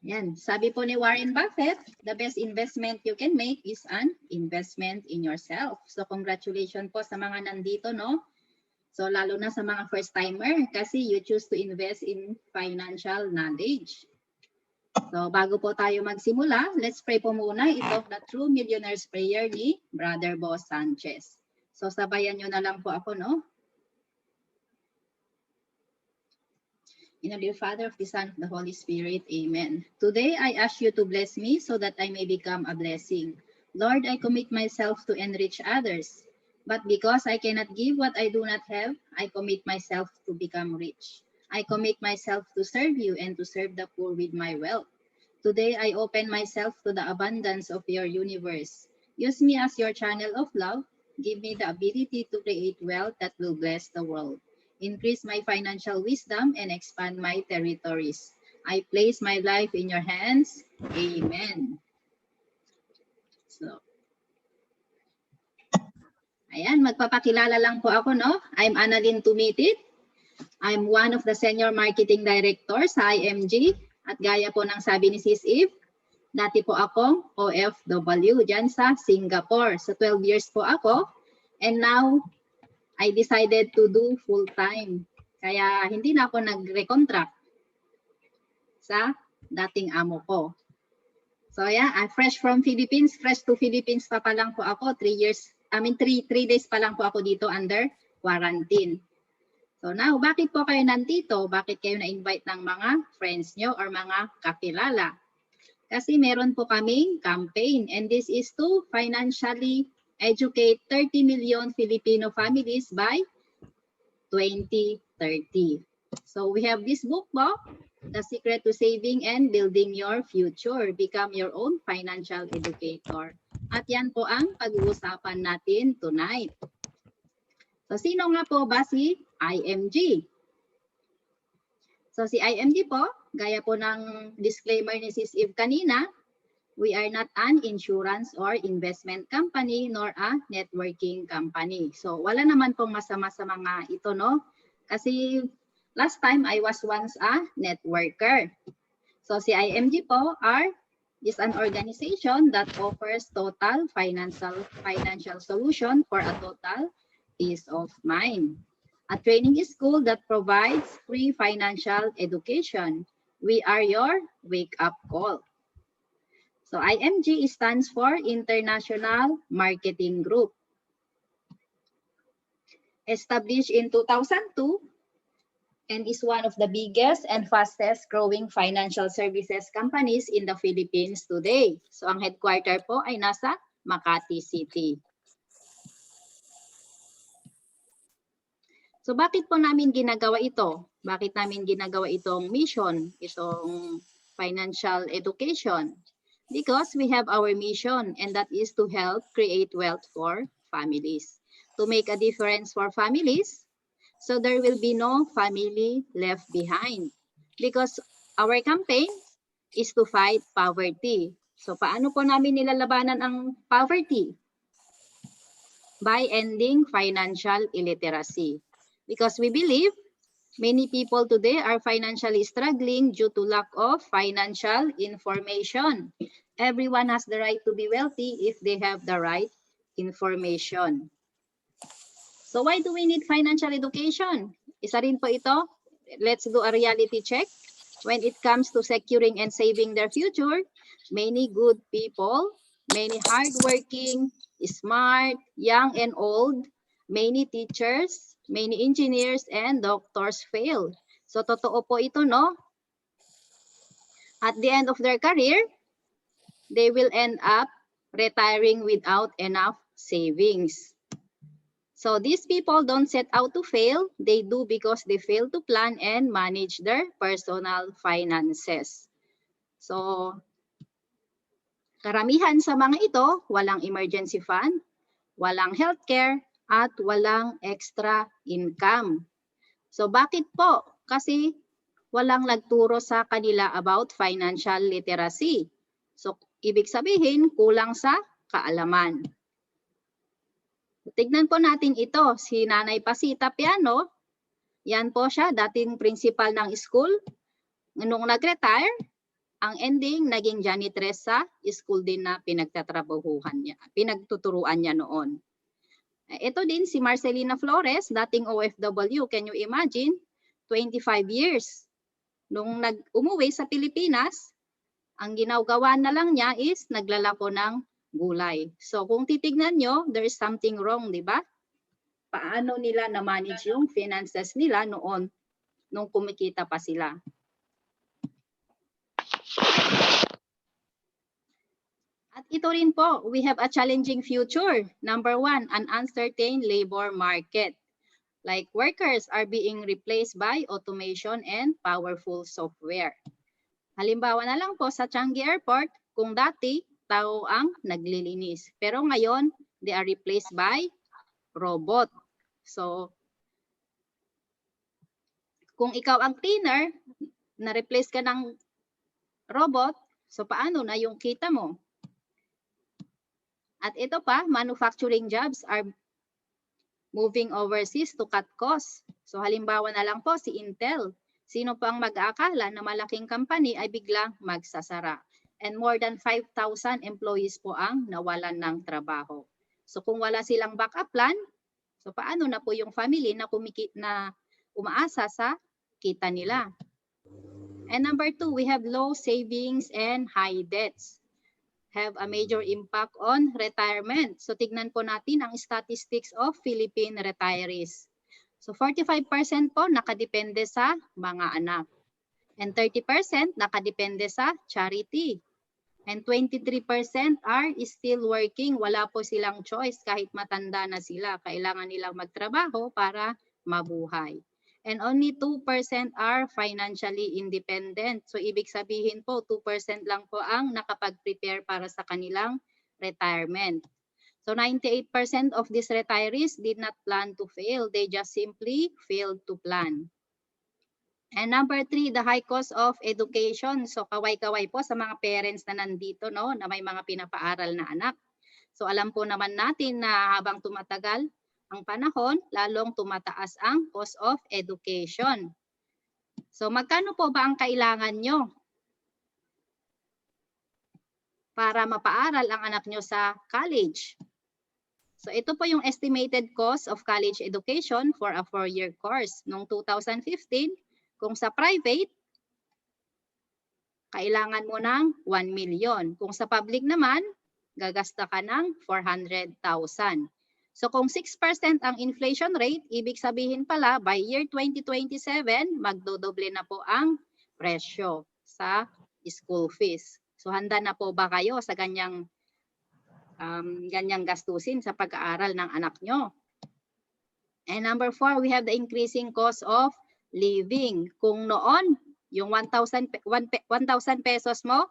Yan. Sabi po ni Warren Buffett, the best investment you can make is an investment in yourself. So congratulations po sa mga nandito, no? So lalo na sa mga first timer kasi you choose to invest in financial knowledge. So bago po tayo magsimula, let's pray po muna ito the True Millionaires Prayer ni Brother Boss Sanchez. So sabayan nyo na lang po ako, no? In the name of the Father, of the Son, of the Holy Spirit. Amen. Today, I ask you to bless me so that I may become a blessing. Lord, I commit myself to enrich others. But because I cannot give what I do not have, I commit myself to become rich. I commit myself to serve you and to serve the poor with my wealth. Today, I open myself to the abundance of your universe. Use me as your channel of love. Give me the ability to create wealth that will bless the world. Increase my financial wisdom and expand my territories. I place my life in your hands. Amen. So, ayan, magpapakilala lang po ako, no? I'm Annalyn Tumitid. I'm one of the senior marketing directors sa IMG. At gaya po ng sabi ni Sis Eve, dati po akong OFW dyan sa Singapore. So 12 years po ako. And now, I decided to do full-time. Kaya hindi na ako nag-recontract sa dating amo ko. So yeah, I'm fresh from Philippines. Fresh to Philippines pa lang po ako. 3 days pa lang po ako dito under quarantine. So now, bakit po kayo nandito? Bakit kayo na-invite ng mga friends nyo or mga kakilala? Kasi meron po kaming campaign and this is to financially educate 30 million Filipino families by 2030. So we have this book po, The Secret to Saving and Building Your Future. Become your own financial educator. At yan po ang pag-uusapan natin tonight. So sino nga po ba si IMG? So si IMG po, gaya po ng disclaimer ni Sis Eve kanina, we are not an insurance or investment company nor a networking company. So wala naman pong masama sa mga ito, no? Kasi last time I was once a networker. So si IMG po is an organization that offers total financial solution for a total peace of mind. A training school that provides free financial education. We are your wake-up call. So IMG stands for International Marketing Group. Established in 2002 and is one of the biggest and fastest growing financial services companies in the Philippines today. So ang headquarter po ay nasa Makati City. So bakit po namin ginagawa ito? Bakit namin ginagawa itong mission, itong financial education? Because we have our mission and that is to help create wealth for families. To make a difference for families, so there will be no family left behind. Because our campaign is to fight poverty. So paano po namin nilalabanan ang poverty? By ending financial illiteracy. Because we believe many people today are financially struggling due to lack of financial information. Everyone has the right to be wealthy if they have the right information. So why do we need financial education? Isa rin po ito. Let's do a reality check. When it comes to securing and saving their future, many good people, many hardworking, smart, young and old, many teachers, many engineers and doctors fail. So totoo po ito, no? At the end of their career, they will end up retiring without enough savings. So these people don't set out to fail. They do because they fail to plan and manage their personal finances. So karamihan sa mga ito, walang emergency fund, walang healthcare, at walang extra income. So bakit po? Kasi walang nagturo sa kanila about financial literacy. So ibig sabihin, kulang sa kaalaman. Tignan po natin ito, si Nanay Pasita Piano. Yan po siya, dating principal ng school. Nung nag-retire, Ang ending, naging janitress sa school din na pinagtuturuan niya noon. Ito din si Marcelina Flores, dating OFW. Can you imagine? 25 years. Nung umuwi sa Pilipinas, ang ginagawa na lang niya is naglalako ng gulay. So kung titignan nyo, there is something wrong, di ba? Paano nila na-manage yung finances nila noon nung kumikita pa sila. At ito rin po, we have a challenging future. Number 1, an uncertain labor market. Like workers are being replaced by automation and powerful software. Halimbawa na lang po sa Changi Airport, kung dati tao ang naglilinis. Pero ngayon, they are replaced by robot. So, kung ikaw ang cleaner, na-replace ka ng robot, so paano na yung kita mo? At ito pa, manufacturing jobs are moving overseas to cut costs. So halimbawa na lang po si Intel. Sino po ang mag-aakala na malaking company ay biglang magsasara? And more than 5,000 employees po ang nawalan ng trabaho. So kung wala silang backup plan, so paano na po yung family na umaasa sa kita nila? And number 2, we have low savings and high debts. Have a major impact on retirement. So tignan po natin ang statistics of Philippine retirees. So 45% po nakadepende sa mga anak. And 30% nakadepende sa charity. And 23% are still working. Wala po silang choice kahit matanda na sila. Kailangan nilang magtrabaho para mabuhay. And only 2% are financially independent. So ibig sabihin po 2% lang po ang nakapag-prepare para sa kanilang retirement. So 98% of these retirees did not plan to fail. They just simply failed to plan. And number 3, the high cost of education. So kaway-kaway po sa mga parents na nandito, no, na may mga pinapaaral na anak. So alam po naman natin na habang tumatagal ang panahon, lalong tumataas ang cost of education. So magkano po ba ang kailangan nyo para mapaaral ang anak nyo sa college? So ito po yung estimated cost of college education for a 4-year course. Noong 2015, kung sa private, kailangan mo ng 1 million. Kung sa public naman, gagasta ka ng 400,000. So kung 6% ang inflation rate, ibig sabihin pala by year 2027, magdodoble na po ang presyo sa school fees. So handa na po ba kayo sa ganyang gastusin sa pag-aaral ng anak nyo? And number 4, we have the increasing cost of living. Kung noon, yung 1,000 pesos mo,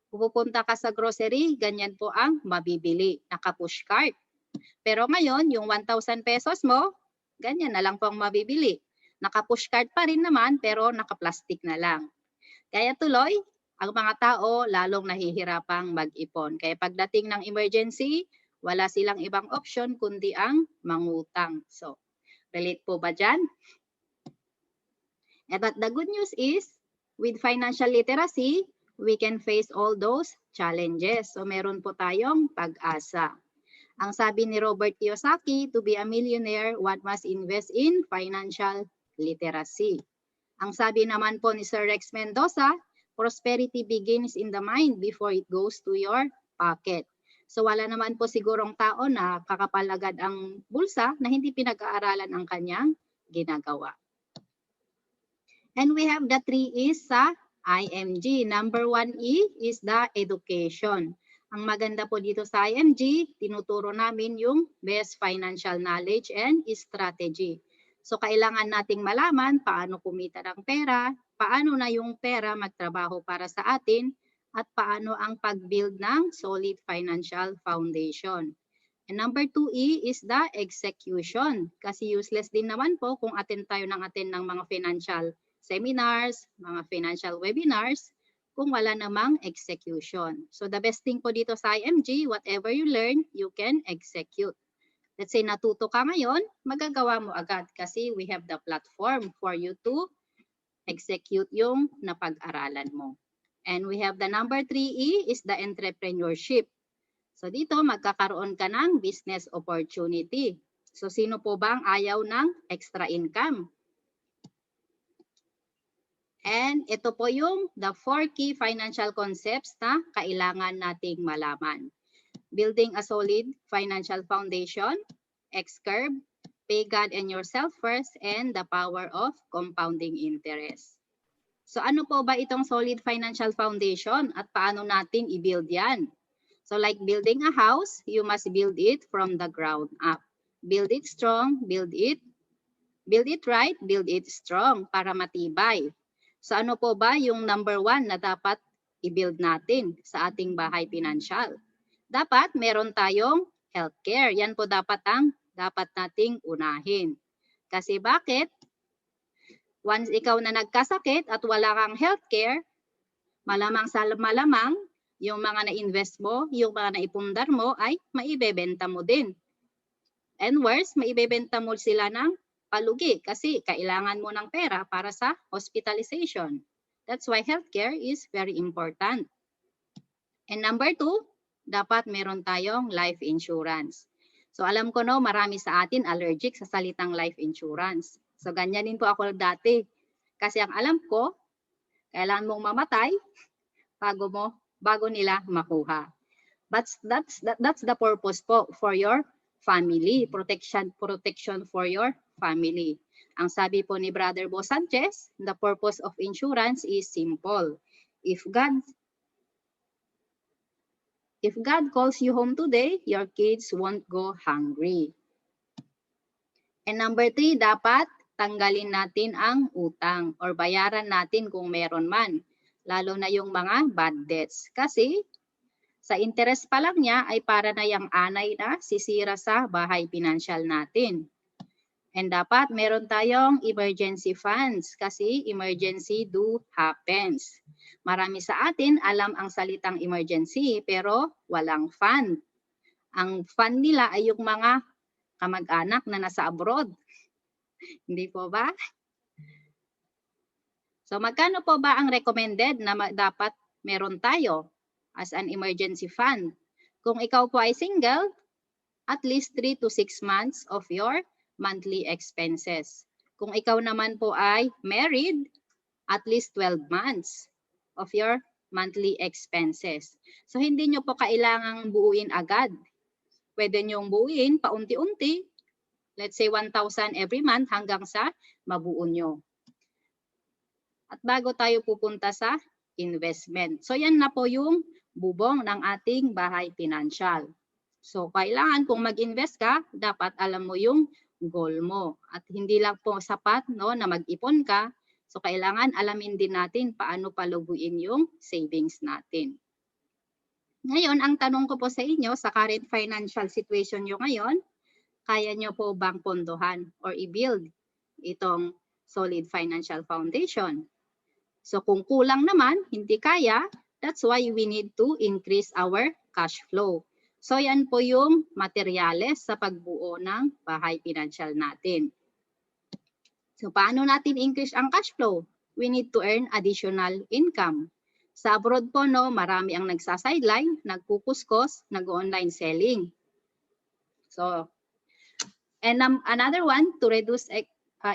pupunta ka sa grocery, ganyan po ang mabibili, naka-push cart. Pero ngayon, yung 1,000 pesos mo, ganyan na lang po ang mabibili. Naka-push cart pa rin naman, pero naka-plastic na lang. Kaya tuloy, ang mga tao lalong nahihirapang mag-ipon. Kaya pagdating ng emergency, wala silang ibang option kundi ang mangutang. So, relate po ba dyan? But the good news is, with financial literacy, we can face all those challenges. So, meron po tayong pag-asa. Ang sabi ni Robert Kiyosaki, to be a millionaire, one must invest in financial literacy. Ang sabi naman po ni Sir Rex Mendoza, prosperity begins in the mind before it goes to your pocket. So wala naman po sigurong tao na kakapalagad ang bulsa na hindi pinag-aaralan ang kanyang ginagawa. And we have the 3 E's sa IMG. Number 1 E is the education. Ang maganda po dito sa IMG, tinuturo namin yung best financial knowledge and strategy. So kailangan nating malaman paano kumita ng pera, paano na yung pera magtrabaho para sa atin, at paano ang pag-build ng solid financial foundation. And number 2E is the execution. Kasi useless din naman po kung attend tayo ng mga financial seminars, mga financial webinars, kung wala namang execution. So the best thing po dito sa IMG, whatever you learn, you can execute. Let's say natuto ka ngayon, magagawa mo agad kasi we have the platform for you to execute yung napag-aralan mo. And we have the number 3E is the entrepreneurship. So dito magkakaroon ka ng business opportunity. So sino po ba ang ayaw ng extra income? And ito po yung the 4 key financial concepts na kailangan nating malaman. Building a solid financial foundation, X-curve, pay God and yourself first, and the power of compounding interest. So ano po ba itong solid financial foundation at paano natin i-build yan? So like building a house, you must build it from the ground up. Build it strong, build it right, build it strong para matibay. So ano po ba yung number 1 na dapat i-build natin sa ating bahay pinansyal? Dapat meron tayong healthcare. Yan po dapat ang dapat nating unahin. Kasi bakit? Once ikaw na nagkasakit at wala kang healthcare, malamang sa malamang, yung mga na-invest mo, yung mga naipundar mo ay maibebenta mo din. And worse, maibebenta mo sila ng palugi kasi kailangan mo ng pera para sa hospitalization. That's why healthcare is very important. And number 2, dapat meron tayong life insurance. So alam ko no, marami sa atin allergic sa salitang life insurance. So ganyan din po ako dati. Kasi ang alam ko, kailangan mong mamatay bago nila makuha. But that's the purpose po for your family, protection for your family. Ang sabi po ni Brother Bo Sanchez, the purpose of insurance is simple. If God calls you home today, your kids won't go hungry. And number 3, dapat tanggalin natin ang utang or bayaran natin kung meron man. Lalo na yung mga bad debts. Kasi sa interest pa lang niya ay para na yung anay na sisira sa bahay pinansyal natin. And dapat meron tayong emergency funds kasi emergency do happens. Marami sa atin alam ang salitang emergency pero walang fund. Ang fund nila ay yung mga kamag-anak na nasa abroad. Hindi po ba? So magkano po ba ang recommended na dapat meron tayo as an emergency fund? Kung ikaw po ay single, at least 3 to 6 months of your monthly expenses. Kung ikaw naman po ay married, at least 12 months of your monthly expenses. So hindi nyo po kailangang buuin agad. Pwede nyong buuin paunti-unti. Let's say 1,000 every month hanggang sa mabuo nyo. At bago tayo pupunta sa investment. So yan na po yung bubong ng ating bahay pinansyal. So kailangan kung mag-invest ka, dapat alam mo yung goal mo. At hindi lang po sapat no, na mag-ipon ka. So kailangan alamin din natin paano paluguin yung savings natin. Ngayon, ang tanong ko po sa inyo, sa current financial situation nyo ngayon, kaya nyo po bang pondohan or i-build itong solid financial foundation? So kung kulang naman, hindi kaya, that's why we need to increase our cash flow. So yan po yung materyales sa pagbuo ng bahay pinansyal natin. So paano natin increase ang cash flow? We need to earn additional income. Sa abroad po, no, marami ang nagsa-sideline, nagkukuskos, nag-online selling. So, and another one to reduce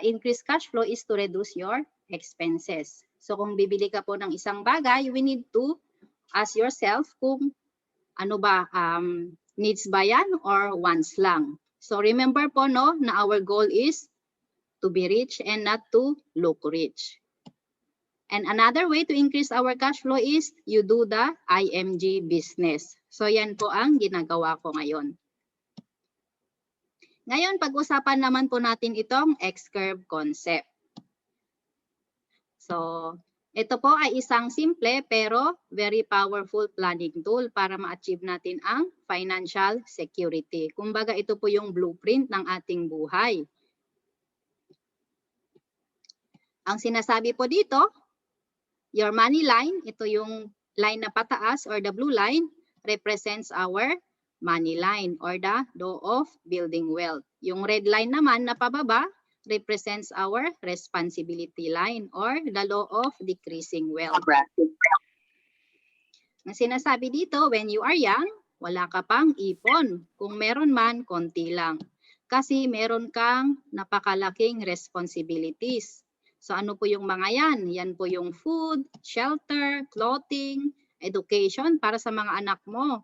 increase cash flow is to reduce your expenses. So kung bibili ka po ng isang bagay, we need to ask yourself kung ano ba, needs ba yan or wants lang. So remember po no, na our goal is to be rich and not to look rich. And another way to increase our cash flow is you do the IMG business. So yan po ang ginagawa ko ngayon. Ngayon, pag-usapan naman po natin itong X-curve concept. So, ito po ay isang simple pero very powerful planning tool para ma-achieve natin ang financial security. Kumbaga, ito po yung blueprint ng ating buhay. Ang sinasabi po dito, your money line, ito yung line na pataas or the blue line, represents our money line or the law of building wealth. Yung red line naman na pababa, represents our responsibility line or the law of decreasing wealth. Ang sinasabi dito, when you are young, wala ka pang ipon. Kung meron man, konti lang. Kasi meron kang napakalaking responsibilities. So ano po yung mga yan? Yan po yung food, shelter, clothing, education para sa mga anak mo,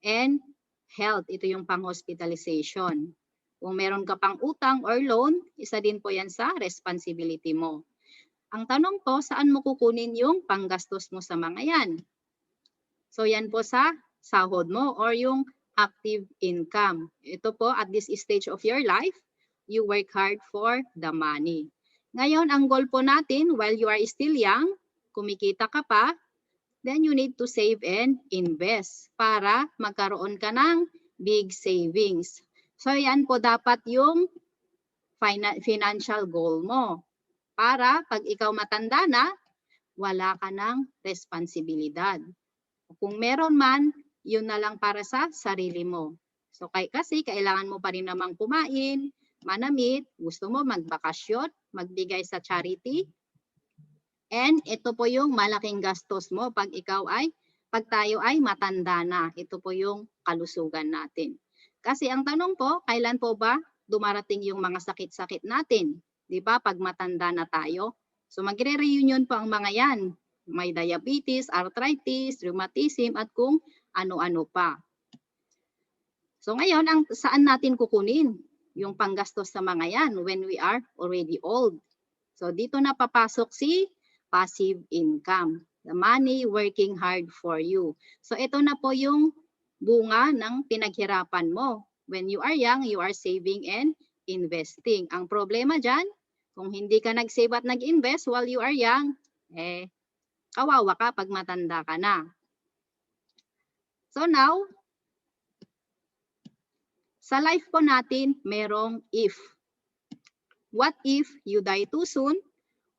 and health. Ito yung pang-hospitalization. Kung meron ka pang utang or loan, isa din po yan sa responsibility mo. Ang tanong po, saan mo kukunin yung panggastos mo sa mga yan? So yan po sa sahod mo or yung active income. Ito po, at this stage of your life, you work hard for the money. Ngayon, ang goal po natin, while you are still young, kumikita ka pa, then you need to save and invest para magkaroon ka ng big savings. So yan po dapat yung financial goal mo. Para pag ikaw matanda na, wala ka ng responsibilidad. Kung meron man, yun na lang para sa sarili mo. So kasi kailangan mo pa rin namang kumain, manamit, gusto mo magbakasyon, magbigay sa charity. And ito po yung malaking gastos mo pag tayo ay matanda na. Ito po yung kalusugan natin. Kasi ang tanong po, kailan po ba dumarating yung mga sakit-sakit natin? 'Di ba? Pag matanda na tayo. So magre-reunion po ang mga yan. May diabetes, arthritis, rheumatism, at kung ano-ano pa. So ngayon, saan natin kukunin yung panggastos sa mga yan when we are already old? So dito na papasok si passive income. The money working hard for you. So ito na po yung bunga ng pinaghirapan mo. When you are young, you are saving and investing. Ang problema dyan, kung hindi ka nag-save at nag-invest while you are young, kawawa ka pag matanda ka na. So now, sa life po natin, merong if. What if you die too soon?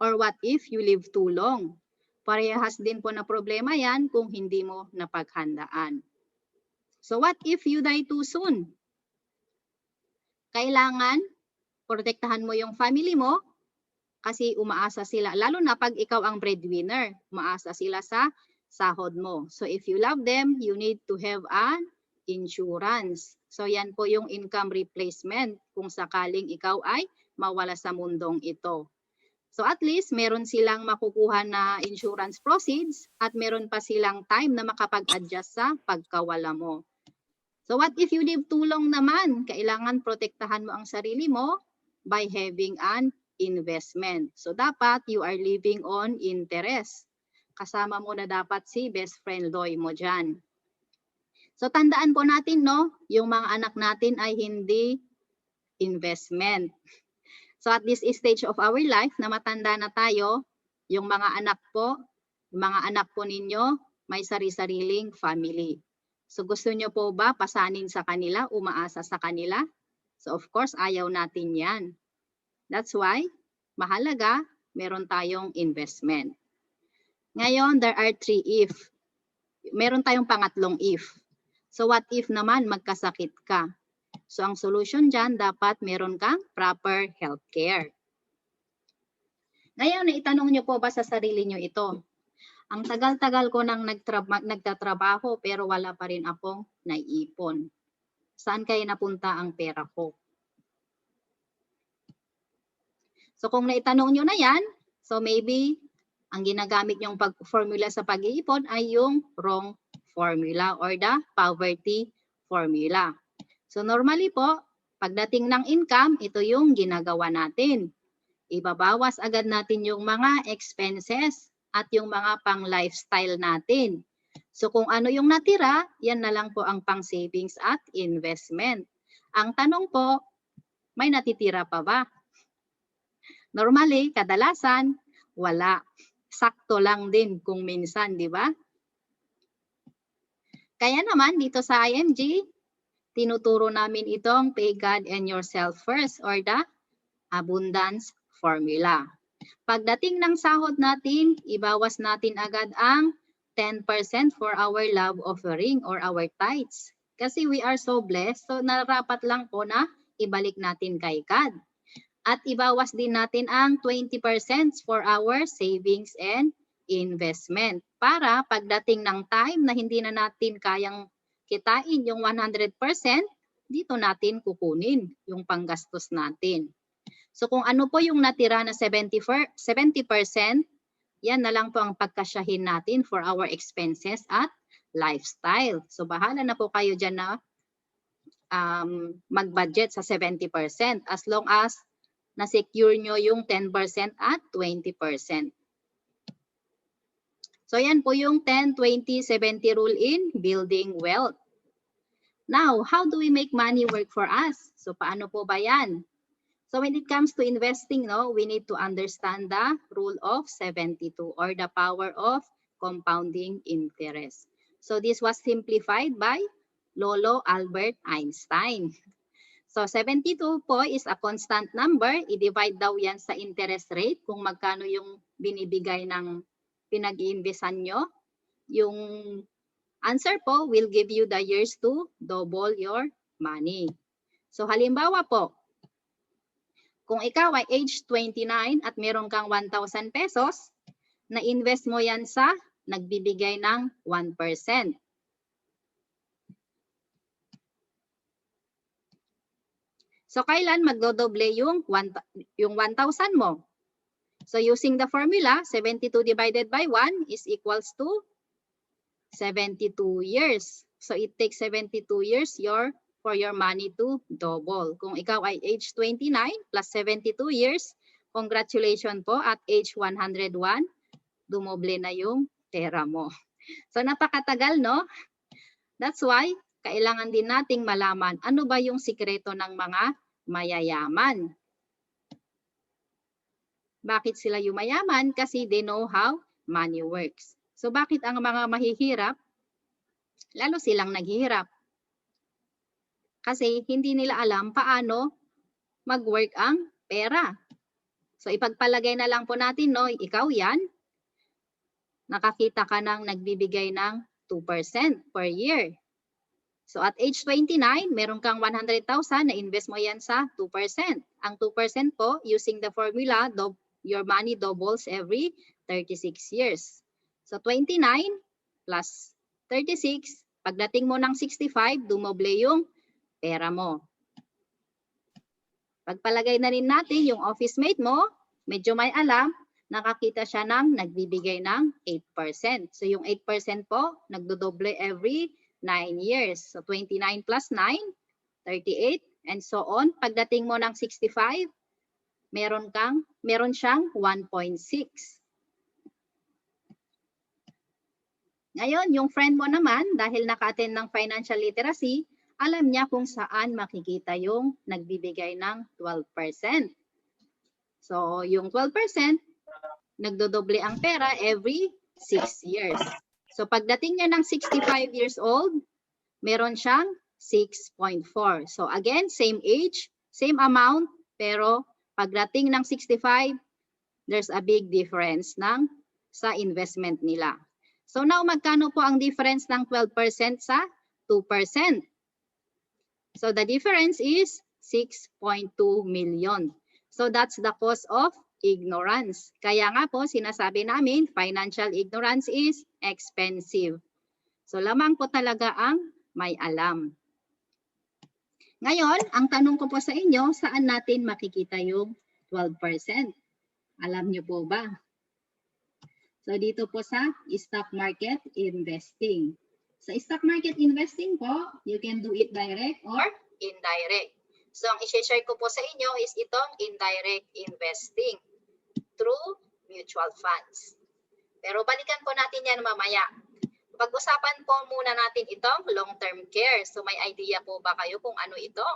Or what if you live too long? Parehas din po na problema yan kung hindi mo napaghandaan. So what if you die too soon? Kailangan protektahan mo yung family mo kasi umaasa sila, lalo na pag ikaw ang breadwinner, umaasa sila sa sahod mo. So if you love them, you need to have an insurance. So yan po yung income replacement kung sakaling ikaw ay mawala sa mundong ito. So at least meron silang makukuha na insurance proceeds at meron pa silang time na makapag-adjust sa pagkawala mo. So what if you live too long naman? Kailangan protektahan mo ang sarili mo by having an investment. So dapat you are living on interest. Kasama mo na dapat si best friend Loy mo dyan. So tandaan po natin, no, yung mga anak natin ay hindi investment. So at this stage of our life na matanda na tayo, yung mga anak po ninyo may sari-sariling family. So gusto nyo po ba pasanin sa kanila, umaasa sa kanila? So of course, ayaw natin yan. That's why, mahalaga, meron tayong investment. Ngayon, there are 3 if. Meron tayong pangatlong if. So what if naman magkasakit ka? So ang solution dyan, dapat meron kang proper healthcare. Ngayon, itanong nyo po ba sa sarili nyo ito? Ang tagal-tagal ko nang nagtatrabaho pero wala pa rin akong naiipon. Saan kaya napunta ang pera ko? So kung naitanong nyo na yan, so maybe ang ginagamit nyong formula sa pag-iipon ay yung wrong formula or the poverty formula. So normally po, pagdating ng income, ito yung ginagawa natin. Ibabawas agad natin yung mga expenses at yung mga pang-lifestyle natin. So kung ano yung natira, yan na lang po ang pang-savings at investment. Ang tanong po, may natitira pa ba? Normally, kadalasan, wala. Sakto lang din kung minsan, di ba? Kaya naman dito sa IMG, tinuturo namin itong pay God and yourself first or the abundance formula. Pagdating ng sahod natin, ibawas natin agad ang 10% for our love offering or our tithes. Kasi we are so blessed, so narapat lang po na ibalik natin kay God. At ibawas din natin ang 20% for our savings and investment. Para pagdating ng time na hindi na natin kayang kitain yung 100%, dito natin kukunin yung panggastos natin. So kung ano po yung natira na 70%, yan na lang po ang pagkasyahin natin for our expenses at lifestyle. So bahala na po kayo dyan na mag-budget sa 70% as long as na-secure nyo yung 10% at 20%. So yan po yung 10-20-70 rule in building wealth. Now, how do we make money work for us? So paano po ba yan? So when it comes to investing, no, we need to understand the rule of 72 or the power of compounding interest. So this was simplified by Lolo Albert Einstein. So 72 po is a constant number. I-divide daw yan sa interest rate kung magkano yung binibigay ng pinag-iinvesan nyo. Yung answer po will give you the years to double your money. So halimbawa po, kung ikaw ay age 29 at meron kang 1,000 pesos, na-invest mo yan sa nagbibigay ng 1%. So kailan magdodoble yung 1,000 mo? So using the formula, 72 divided by 1 is equals to 72 years. So it takes 72 years for your money to double. Kung ikaw ay age 29 plus 72 years, congratulations po, at age 101, dumoble na yung pera mo. So napakatagal, no? That's why kailangan din nating malaman ano ba yung sikreto ng mga mayayaman. Bakit sila yumayaman? Kasi they know how money works. So bakit ang mga mahihirap, lalo silang naghihirap? Kasi hindi nila alam paano mag-work ang pera. So ipagpalagay na lang po natin, no, ikaw yan, nakakita ka ng nagbibigay ng 2% per year. So at age 29, meron kang 100,000 na invest mo yan sa 2%. Ang 2% po, using the formula, your money doubles every 36 years. So 29 plus 36, pagdating mo ng 65, dumoble yung pera mo. Pagpalagay na rin natin yung office mate mo, medyo may alam, nakakita siya ng nagbibigay ng 8%. So yung 8% po, nagdodoble every 9 years. So 29 plus 9, 38, and so on. Pagdating mo ng 65, meron siyang 1.6. Ngayon, yung friend mo naman, dahil naka-attend ng financial literacy, alam niya kung saan makikita yung nagbibigay ng 12%. So yung 12%, nagdodoble ang pera every 6 years. So pagdating niya ng 65 years old, meron siyang 6.4. So again, same age, same amount, pero pagdating ng 65, there's a big difference sa investment nila. So now, magkano po ang difference ng 12% sa 2%? So the difference is 6.2 million. So that's the cause of ignorance. Kaya nga po sinasabi namin, financial ignorance is expensive. So lamang po talaga ang may alam. Ngayon, ang tanong ko po sa inyo, saan natin makikita yung 12%? Alam niyo po ba? So dito po sa stock market investing. Sa stock market investing po, you can do it direct or indirect. So ang i-share ko po sa inyo is itong indirect investing through mutual funds. Pero balikan po natin yan mamaya. Pag-usapan po muna natin itong long-term care. So may idea po ba kayo kung ano ito?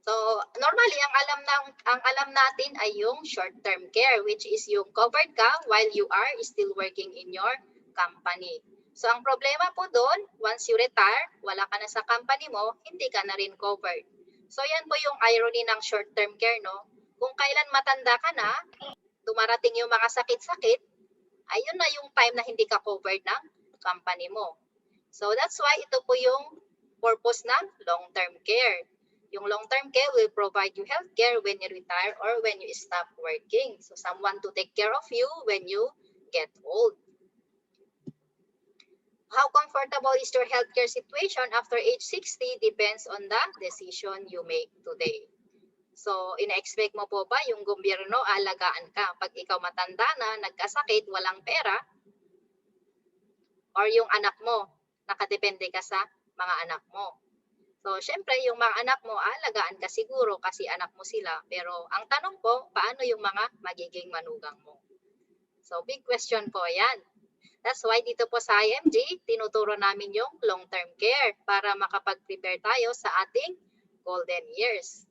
So normally ang alam natin ay yung short-term care, which is yung covered ka while you are still working in your company. So ang problema po doon, once you retire, wala ka na sa company mo, hindi ka na rin covered. So yan po yung irony ng short-term care, no? Kung kailan matanda ka na, dumarating yung mga sakit-sakit, ayun na yung time na hindi ka covered ng company mo. So that's why ito po yung purpose ng long-term care. Yung long-term care will provide you health care when you retire or when you stop working. So someone to take care of you when you get old. How comfortable is your healthcare situation after age 60 depends on the decision you make today. So, ina-expect mo po ba yung gobyerno alagaan ka pag ikaw matanda na, nagkasakit, walang pera, or yung anak mo, nakadepende ka sa mga anak mo? So, syempre, yung mga anak mo, alagaan ka siguro kasi anak mo sila. Pero, ang tanong po, paano yung mga magiging manugang mo? So, big question po yan. That's why dito po sa IMG, tinuturo namin yung long-term care para makapag-prepare tayo sa ating golden years.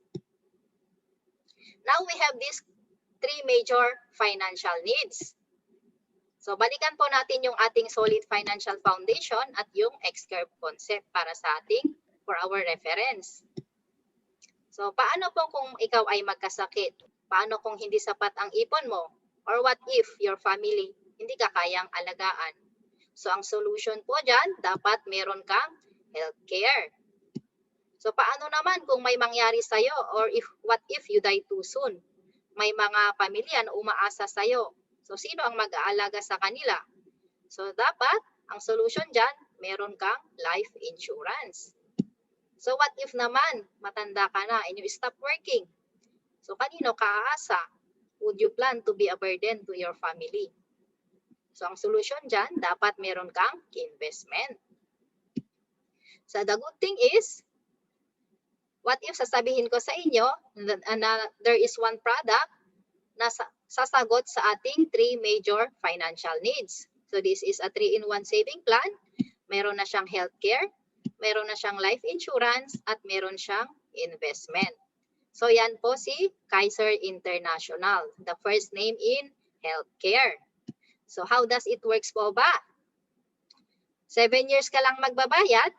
Now, we have these 3 major financial needs. So, balikan po natin yung ating solid financial foundation at yung X-curve concept para sa ating, for our reference. So, paano po kung ikaw ay magkasakit? Paano kung hindi sapat ang ipon mo? Or what if your family hindi ka kayang alagaan? So, ang solution po dyan, dapat meron kang healthcare. So, paano naman kung may mangyari sa'yo or what if you die too soon? May mga pamilya na umaasa sa'yo. So, sino ang mag-aalaga sa kanila? So, dapat, ang solution dyan, meron kang life insurance. So, what if naman, matanda ka na and you stop working? So, kanino ka aasa? Would you plan to be a burden to your family? So, ang solution dyan, dapat meron kang investment. So, the good thing is, what if sasabihin ko sa inyo na there is one product na sasagot sa ating 3 major financial needs. So, this is a 3-in-1 saving plan. Meron na siyang healthcare, meron na siyang life insurance, at meron siyang investment. So, yan po si Kaiser International, the first name in healthcare. So, how does it works po ba? 7 years ka lang magbabayad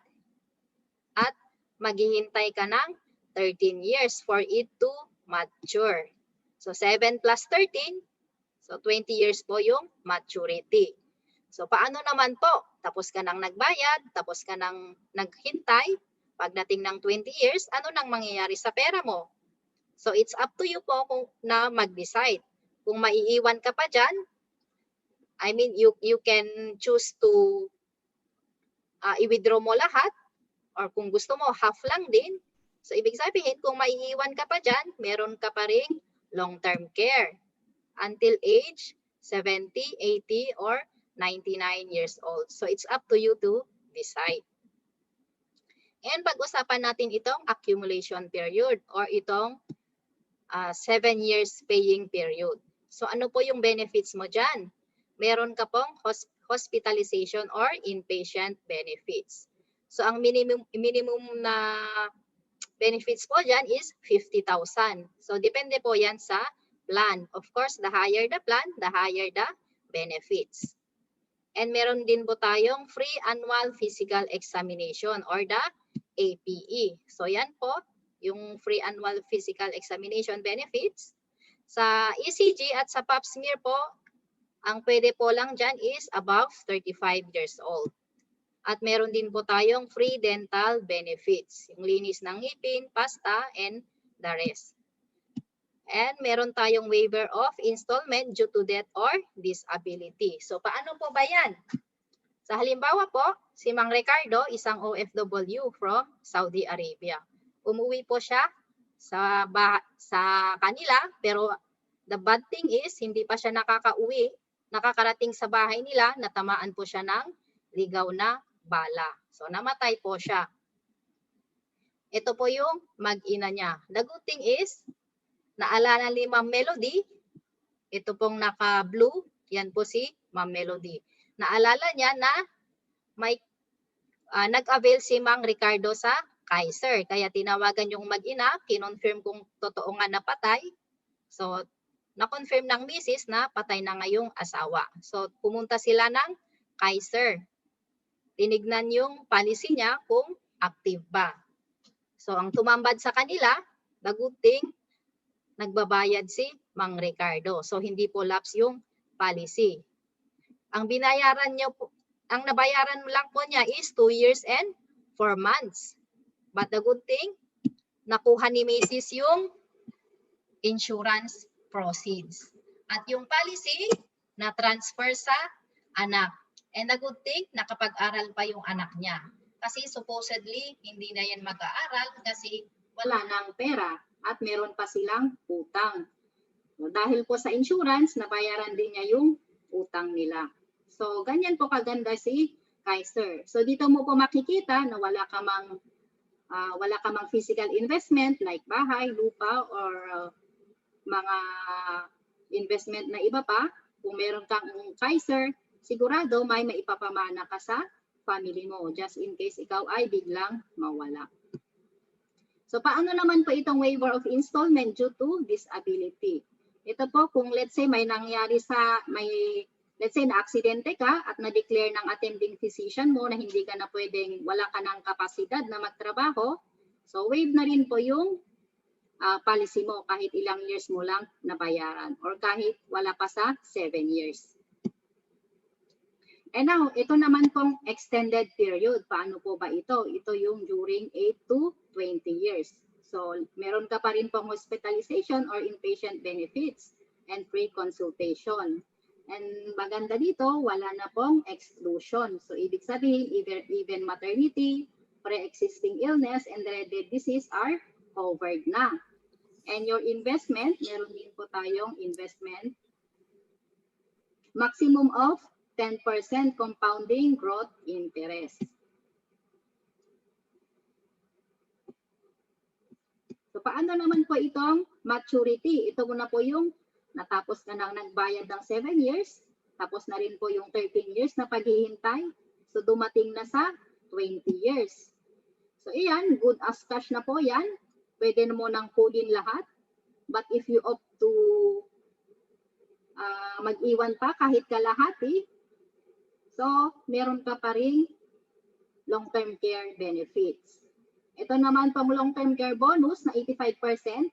at maghihintay ka ng 13 years for it to mature. So, 7 plus 13, so 20 years po yung maturity. So, paano naman po? Tapos ka nang nagbayad, tapos ka nang naghintay, pagdating ng 20 years, ano nang mangyayari sa pera mo? So, it's up to you po kung na mag-decide. Kung maiiwan ka pa dyan, I mean, you can choose to i-withdraw mo lahat, or kung gusto mo, half lang din. So, ibig sabihin, kung maiiwan ka pa dyan, meron ka pa ring long-term care until age 70, 80, or 99 years old. So, it's up to you to decide. And pag-usapan natin itong accumulation period or itong 7 years paying period. So, ano po yung benefits mo dyan? Meron ka pong hospitalization or inpatient benefits. So, ang minimum na benefits po dyan is 50,000. So, depende po yan sa plan. Of course, the higher the plan, the higher the benefits. And meron din po tayong free annual physical examination or the APE. So, yan po, yung free annual physical examination benefits. Sa ECG at sa pap smear po, ang pwede po lang dyan is above 35 years old. At meron din po tayong free dental benefits. Yung linis ng ngipin, pasta, and the rest. And meron tayong waiver of installment due to death or disability. So, paano po ba yan? Sa halimbawa po, si Mang Ricardo, isang OFW from Saudi Arabia. Umuwi po siya sa kanila, pero the bad thing is, hindi pa siya nakakarating sa bahay nila, natamaan po siya ng ligaw na bala. So, namatay po siya. Ito po yung mag-ina niya. The good thing is, naalala ni Ma'am Melody, ito pong naka-blue, yan po si Ma'am Melody. Naalala niya na may nag-avail si Mang Ricardo sa Kaiser. Kaya tinawagan yung mag-ina, kinonfirm kung totoo nga napatay. So, na-confirm ng misis na patay na ngayong asawa. So, pumunta sila ng Kaiser. Tinignan yung policy niya kung active ba. So, ang tumambad sa kanila, the good thing, nagbabayad si Mang Ricardo. So, hindi po lapse yung policy. Ang binayaran niyo po, ang nabayaran lang po niya is 2 years and 4 months. But the good thing, nakuha ni Mrs. yung insurance proceeds. At yung policy, na-transfer sa anak. And the good thing, nakapag-aral pa yung anak niya. Kasi supposedly, hindi na yan mag-aaral kasi wala nang pera at meron pa silang utang. So, dahil po sa insurance, nabayaran din niya yung utang nila. So, ganyan po kaganda si Kaiser. So, dito mo po makikita na wala ka mang physical investment like bahay, lupa, or mga investment na iba pa. Kung meron kang Kaiser, sigurado may maipapamana ka sa family mo just in case ikaw ay biglang mawala. So, paano naman po itong waiver of installment due to disability? Ito po, kung let's say may nangyari let's say na-aksidente ka at na-declare ng attending physician mo na hindi ka na pwedeng, wala ka ng kapasidad na magtrabaho, so waive na rin po yung policy mo kahit ilang years mo lang nabayaran or kahit wala pa sa 7 years. And now, ito naman pong extended period. Paano po ba ito? Ito yung during 8 to 20 years. So, meron ka pa rin pong hospitalization or inpatient benefits and free consultation. And maganda dito, wala na pong exclusion. So, ibig sabihin, even maternity, pre-existing illness, and related disease are covered na. And your investment, meron din po tayong investment, maximum of 10% compounding growth interest. So, paano naman po itong maturity? Ito muna po yung natapos ka nang nagbayad ng 7 years, tapos na rin po yung 13 years na paghihintay. So, dumating na sa 20 years. So, iyan, good as cash na po yan. Pwede na mo nang kunin lahat. But if you opt to mag-iwan pa kahit kalahati, so, meron ka pa rin long-term care benefits. Ito naman pang long-term care bonus na 85%.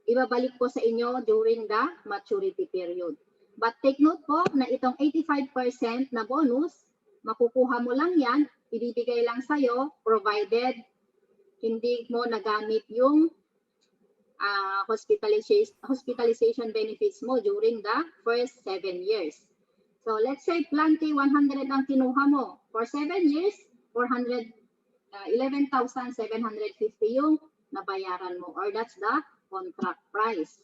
Ibabalik po sa inyo during the maturity period. But take note po na itong 85% na bonus, makukuha mo lang yan, ibibigay lang sa'yo, provided hindi mo nagamit yung hospitalization benefits mo during the first 7 years. So let's say plan K 100 ang kinuha mo. For 7 years, 11,750 yung nabayaran mo, or that's the contract price.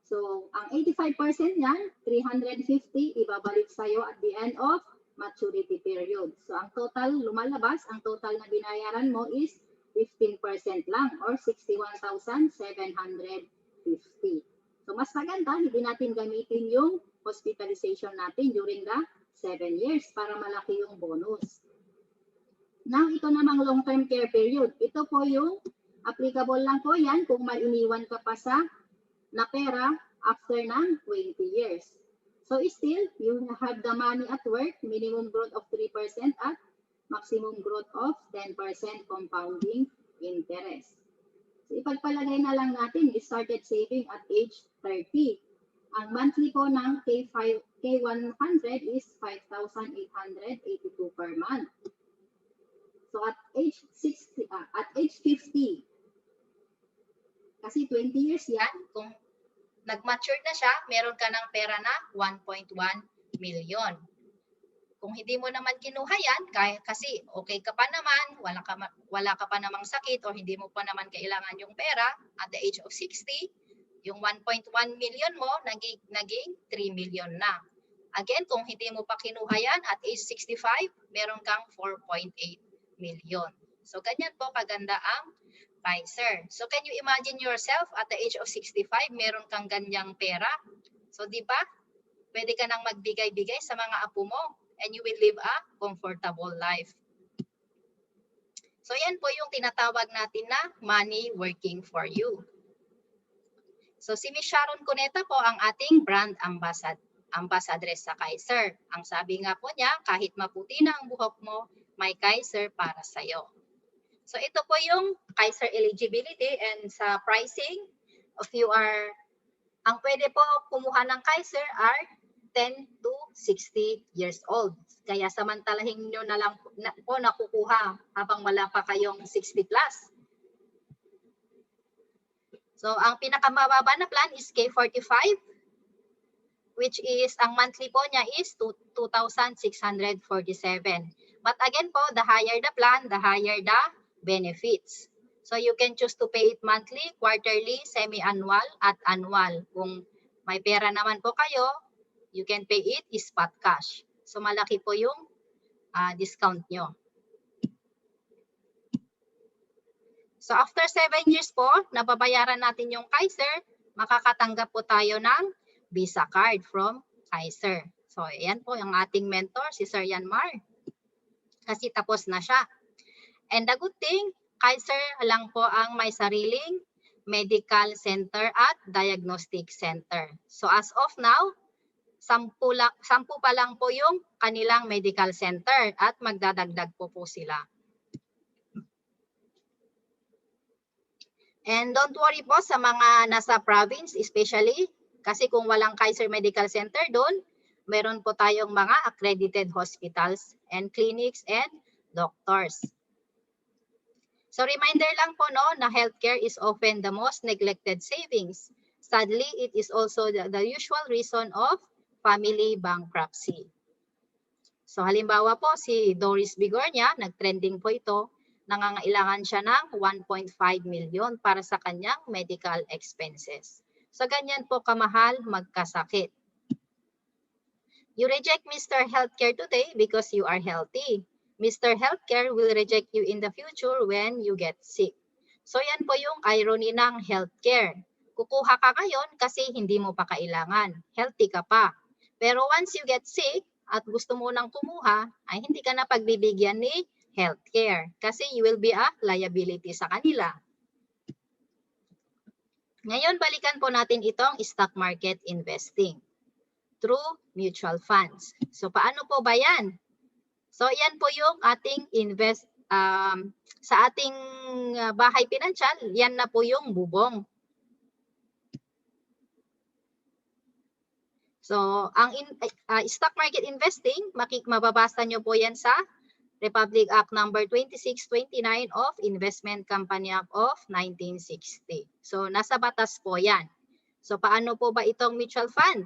So, ang 85% yan, 350, ibabalik sa'yo at the end of maturity period. So, ang total lumalabas, ang total na binayaran mo is 15% lang or 61,750. So, mas maganda, hindi natin gamitin yung hospitalization natin during the 7 years para malaki yung bonus. Now, ito namang long-term care period. Ito po yung applicable lang po yan kung may iniwan ka pa sa na pera after ng 20 years. So still, you have the money at work, minimum growth of 3% at maximum growth of 10% compounding interest. So ipagpalagay na lang natin, we started saving at age 30. Ang monthly po ng K100 is 5,882 per month. So at age 50, kasi 20 years yan, kung nag-mature na siya, meron ka ng pera na 1.1 million. Kung hindi mo naman kinuha yan, kasi okay ka pa naman, wala ka pa namang sakit o hindi mo pa naman kailangan yung pera, at the age of 60, yung 1.1 million mo, naging 3 million na. Again, kung hindi mo pa kinuha yan, at age 65, meron kang 4.8 million. So, ganyan po kaganda ang Kaiser. So, can you imagine yourself at the age of 65, meron kang ganyang pera? So, di ba? Pwede ka nang magbigay-bigay sa mga apo mo and you will live a comfortable life. So, yan po yung tinatawag natin na money working for you. So, si Ms. Sharon Cuneta po ang ating brand ambassadress sa Kaiser. Ang sabi nga po niya, kahit maputi na ang buhok mo, may Kaiser para sa'yo. So ito po yung Kaiser eligibility, and sa pricing, ang pwede po kumuha ng Kaiser are 10 to 60 years old. Kaya samantalahin nyo na lang po nakukuha habang wala pa kayong 60 plus. So, ang pinakamababa na plan is K45, which is, ang monthly po niya is 2,647. But again po, the higher the plan, the higher the benefits. So, you can choose to pay it monthly, quarterly, semi-annual, at annual. Kung may pera naman po kayo, you can pay it spot cash. So, malaki po yung discount nyo. So, after 7 years po, nababayaran natin yung Kaiser, makakatanggap po tayo ng Visa card from Kaiser. So, ayan po yung ating mentor, si Sir Yanmar. Kasi tapos na siya. And the good thing, Kaiser lang po ang may sariling medical center at diagnostic center. So, as of now, 10 pa lang po yung kanilang medical center at magdadagdag po sila. And don't worry po sa mga nasa province, especially kasi kung walang Kaiser Medical Center doon, meron po tayong mga accredited hospitals and clinics and doctors. So reminder lang po no, na healthcare is often the most neglected savings. Sadly, it is also the usual reason of family bankruptcy. So halimbawa po si Doris Bigornia, nag-trending po ito, nangangailangan siya ng 1.5 million para sa kanyang medical expenses. So ganyan po kamahal magkasakit. You reject Mr. Healthcare today because you are healthy. Mr. Healthcare will reject you in the future when you get sick. So yan po yung irony ng healthcare. Kukuha ka ngayon kasi hindi mo pa kailangan. Healthy ka pa. Pero once you get sick at gusto mo nang kumuha, ay hindi ka na pagbibigyan ni healthcare kasi you will be a liability sa kanila. Ngayon, balikan po natin itong stock market investing through mutual funds. So, paano po ba yan? So, yan po yung ating sa ating bahay pinansyal, yan na po yung bubong. So, ang stock market investing, mababasa nyo po yan sa Republic Act number 2629 of Investment Company Act of 1960. So, nasa batas po yan. So, paano po ba itong mutual fund?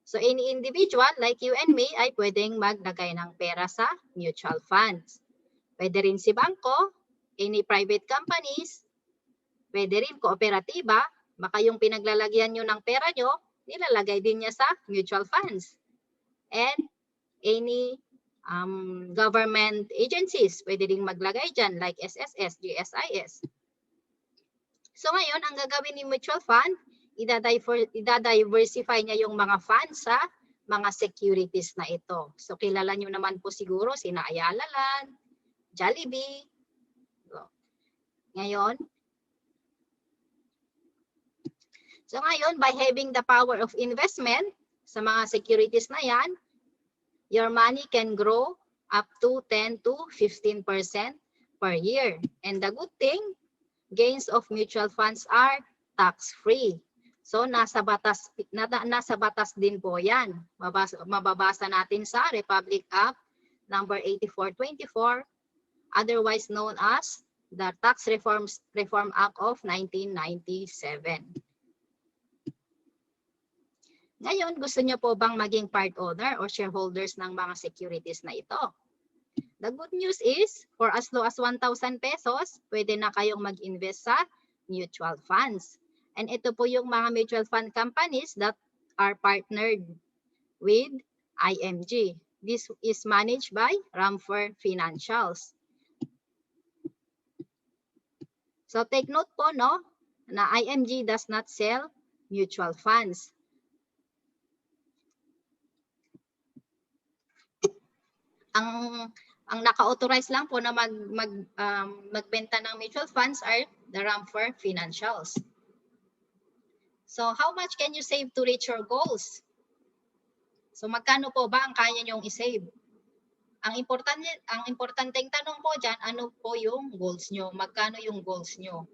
So, any individual like you and me ay pwedeng maglagay ng pera sa mutual funds. Pwede rin si bangko, any private companies, pwede rin kooperatiba, baka yung pinaglalagyan nyo ng pera nyo, nilalagay din niya sa mutual funds. And any government agencies, pwede ding maglagay dyan like SSS, GSIS. So ngayon, ang gagawin ni mutual fund, idadiversify niya yung mga funds sa mga securities na ito. So kilala nyo naman po siguro sina Ayala Land, Jollibee. So ngayon, by having the power of investment sa mga securities na yan, your money can grow up to 10 to 15% per year. And the good thing, gains of mutual funds are tax-free. So nasa batas din po yan. Mababasa natin sa Republic Act number 8424, otherwise known as the Tax Reform Act of 1997. Ngayon, gusto nyo po bang maging part owner or shareholders ng mga securities na ito? The good news is, for as low as 1,000 pesos, pwede na kayong mag-invest sa mutual funds. And ito po yung mga mutual fund companies that are partnered with IMG. This is managed by Ramfer Financials. So take note po no, na IMG does not sell mutual funds. Ang naka-authorize lang po na magbenta ng mutual funds are the Ramfer Financials. So how much can you save to reach your goals? So magkano po ba ang kaya niyong i-save? Ang importanteng tanong po dyan, ano po yung goals nyo? Magkano yung goals nyo?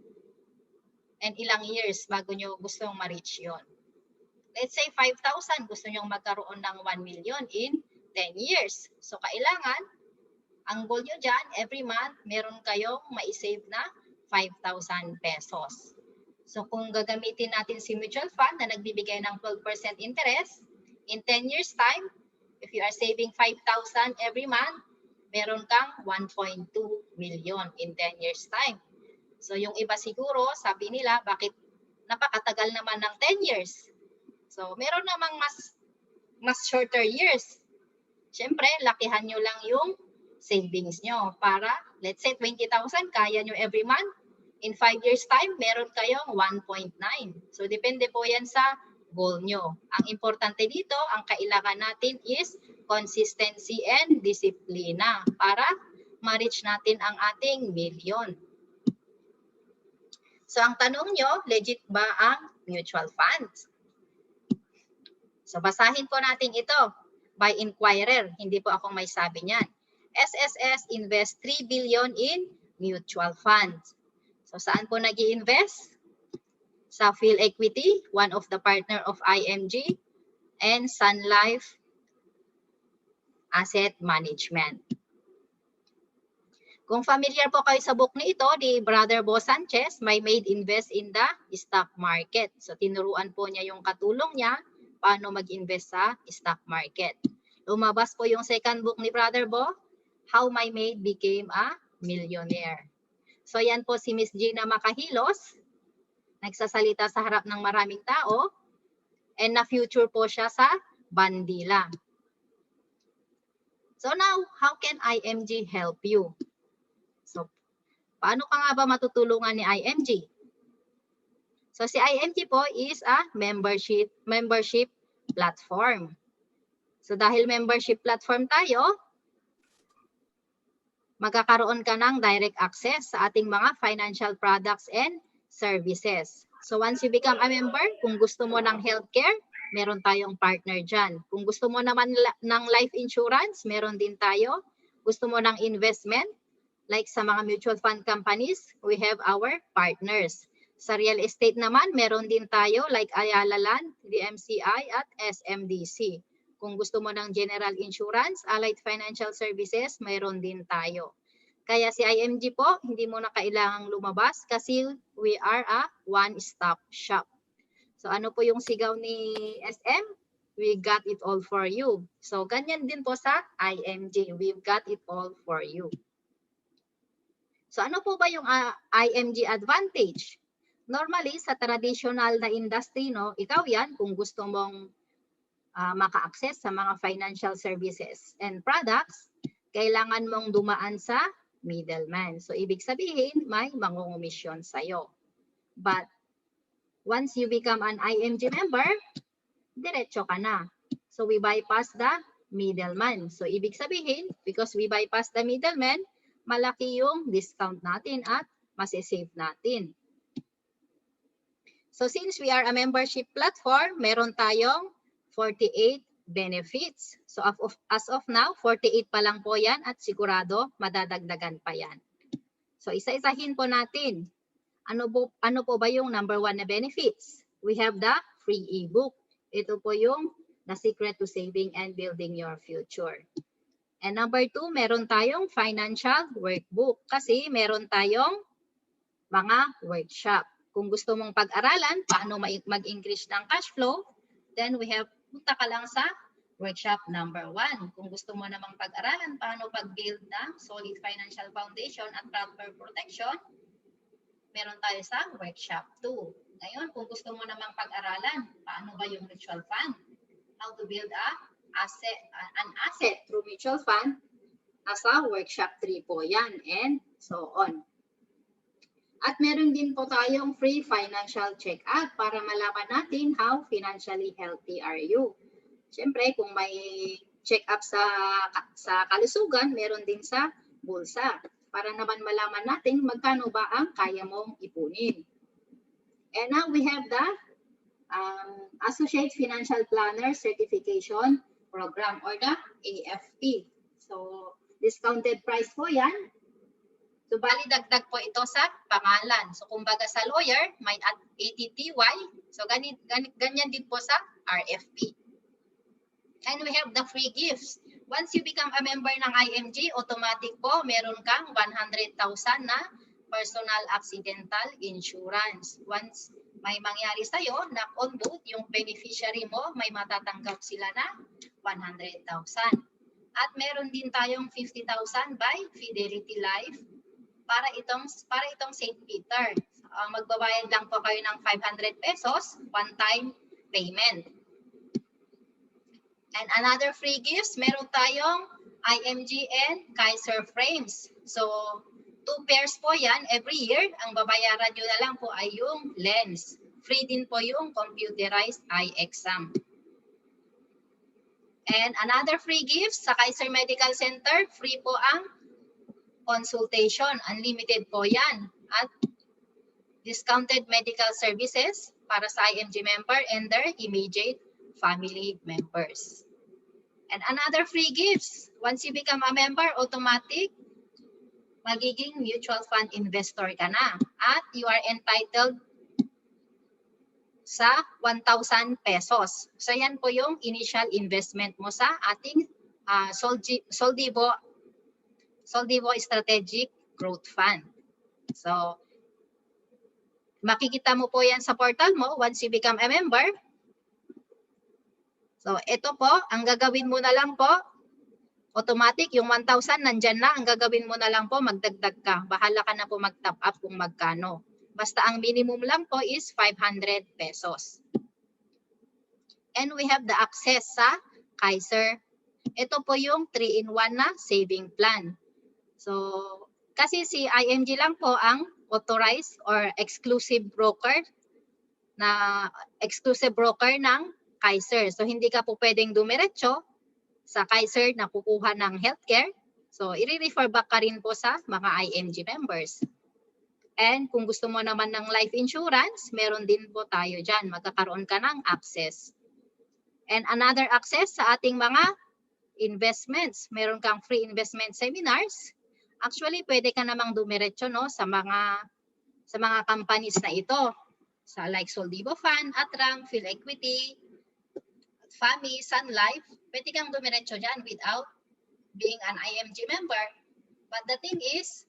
And ilang years bago nyo gustong ma-reach yon? Let's say 5,000, gusto nyong magkaroon ng 1 million in 10 years. So kailangan, ang goal nyo dyan, every month, meron kayong maisave na 5,000 pesos. So kung gagamitin natin si mutual fund na nagbibigay ng 12% interest, in 10 years time, if you are saving 5,000 every month, meron kang 1.2 million in 10 years time. So yung iba siguro, sabi nila, bakit napakatagal naman ng 10 years? So meron namang mas shorter years. Siyempre, lakihan nyo lang yung savings nyo para, let's say 20,000, kaya nyo every month. In 5 years time, meron kayong 1.9. So depende po yan sa goal nyo. Ang importante dito, ang kailangan natin is consistency and disiplina para ma-reach natin ang ating million. So ang tanong nyo, legit ba ang mutual funds? So basahin po natin ito by Inquirer. Hindi po akong may sabi niyan. SSS invest 3 billion in mutual funds. So saan po nag-i-invest? Sa PhilEquity, one of the partner of IMG, and Sun Life Asset Management. Kung familiar po kayo sa book na ito, ni Brother Bo Sanchez, may made invest in the stock market. So tinuruan po niya yung katulong niya paano mag-invest sa stock market. Lumabas po yung second book ni Brother Bo, How My Maid Became a Millionaire. So yan po si Miss Gina Macahilos, nagsasalita sa harap ng maraming tao, and na-future po siya sa Bandila. So now, how can IMG help you? So, paano ka nga ba matutulungan ni IMG? So si IMG po is a membership platform. So dahil membership platform tayo, magkakaroon ka ng direct access sa ating mga financial products and services. So once you become a member, kung gusto mo ng healthcare, meron tayong partner dyan. Kung gusto mo naman ng life insurance, meron din tayo. Gusto mo ng investment, like sa mga mutual fund companies, we have our partners. Sa real estate naman, meron din tayo like Ayala Land, DMCI at SMDC. Kung gusto mo ng general insurance, allied financial services, mayroon din tayo. Kaya si IMG po, hindi mo na kailangang lumabas kasi we are a one-stop shop. So ano po yung sigaw ni SM? We got it all for you. So ganyan din po sa IMG. We've got it all for you. So ano po ba yung IMG advantage? Normally, sa traditional na industry, no, ikaw yan kung gusto mong maka-access sa mga financial services and products, kailangan mong dumaan sa middleman. So, ibig sabihin, may mangungumisyon sa'yo. But, once you become an IMG member, diretso ka na. So, we bypass the middleman. So, ibig sabihin, because we bypass the middleman, malaki yung discount natin at masisave natin. So, since we are a membership platform, meron tayong 48 benefits. So as of now, 48 pa lang po yan at sigurado madadagdagan pa yan. So isa-isahin po natin. Ano po ba yung number 1 na benefits? We have the free ebook. Ito po yung The Secret to Saving and Building Your Future. And number 2, meron tayong financial workbook kasi meron tayong mga workshop. Kung gusto mong pag-aralan paano mag-increase ng cash flow, then we have punta ka lang sa workshop number 1. Kung gusto mo namang pag-aralan paano pag-build ng solid financial foundation at proper protection, meron tayo sa workshop 2. Ngayon, kung gusto mo namang pag-aralan paano ba yung mutual fund, how to build an asset through mutual fund, nasa workshop 3 po yan, and so on. At meron din po tayong free financial check-up para malaman natin how financially healthy are you. Siyempre, kung may check-up sa kalusugan, meron din sa bulsa. Para naman malaman natin magkano ba ang kaya mong ipunin. And now we have the Associate Financial Planner Certification Program or the AFP. So, discounted price po yan. So, bali dagdag po ito sa pangalan. So, kumbaga sa lawyer, may ATTY. So, ganyan din po sa RFP. And we have the free gifts. Once you become a member ng IMG, automatic po, meron kang 100,000 na personal accidental insurance. Once may mangyari sa'yo, knock on wood, yung beneficiary mo, may matatanggap sila na 100,000. At meron din tayong 50,000 by Fidelity Life para itong St. Peter. Magbabayad lang po kayo ng 500 pesos, one-time payment. And another free gifts, meron tayong IMG and Kaiser frames. So, 2 pairs po yan every year. Ang babayaran nyo na lang po ay yung lens. Free din po yung computerized eye exam. And another free gifts sa Kaiser Medical Center, free po ang consultation. Unlimited po yan. At discounted medical services para sa IMG member and their immediate family members. And another free gifts. Once you become a member, automatic, magiging mutual fund investor ka na. At you are entitled sa 1,000 pesos. So yan po yung initial investment mo sa ating Soldivo Strategic Growth Fund. So, makikita mo po yan sa portal mo once you become a member. So, ito po, ang gagawin mo na lang po, automatic, yung 1,000 nandyan na, ang gagawin mo na lang po, magdagdag ka. Bahala ka na po mag-top up kung magkano. Basta ang minimum lang po is 500 pesos. And we have the access sa Kaiser. Ito po yung 3-in-1 na saving plan. So, kasi si IMG lang po ang authorized or exclusive broker ng Kaiser. So, hindi ka po pwedeng dumiretso sa Kaiser na kukuha ng healthcare. So, i-refer back ka rin po sa mga IMG members. And kung gusto mo naman ng life insurance, meron din po tayo dyan. Magkakaroon ka ng access. And another access sa ating mga investments. Meron kang free investment seminars. Actually, pwede ka namang dumiretso no, sa mga companies na ito. Sa like Soldivo Fund, Atram, PhilEquity, FAMI, Sun Life, pwede kang dumiretso dyan without being an IMG member. But the thing is,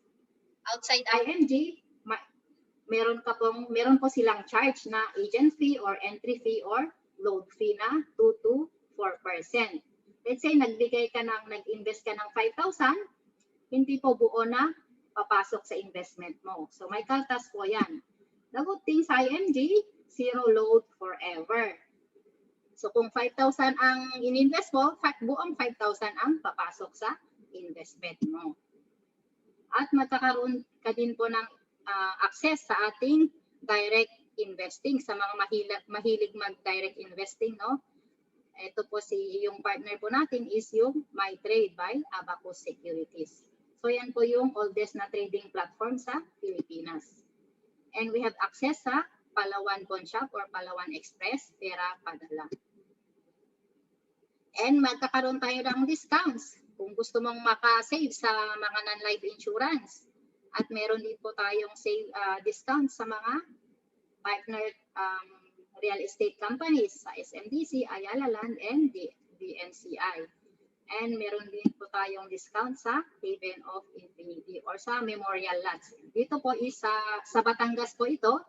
outside IMG, meron po silang charge na agent fee or entry fee or load fee na 2 to 4%. Let's say nag-invest ka ng 5,000, hindi po buo na papasok sa investment mo. So may kaltas po yan. The good thing sa IMG, zero load forever. So kung 5,000 ang ininvest mo, buong 5,000 ang papasok sa investment mo. At magkakaroon ka din po ng access sa ating direct investing sa mga mahilig mag-direct investing, no? Ito po yung partner po natin is yung MyTrade by Abacus Securities. So yan po yung oldest na trading platform sa Pilipinas. And we have access sa Palawan Pawn Shop or Palawan Express, pera padala. And magkakaroon tayo ng discounts kung gusto mong makasave sa mga non-life insurance. At meron din po tayong discounts sa mga partner real estate companies sa SMDC, Ayala Land, and DNCI. And meron din po tayong discount sa Haven of Infinity or sa Memorial Lots. Dito po is sa Batangas po ito.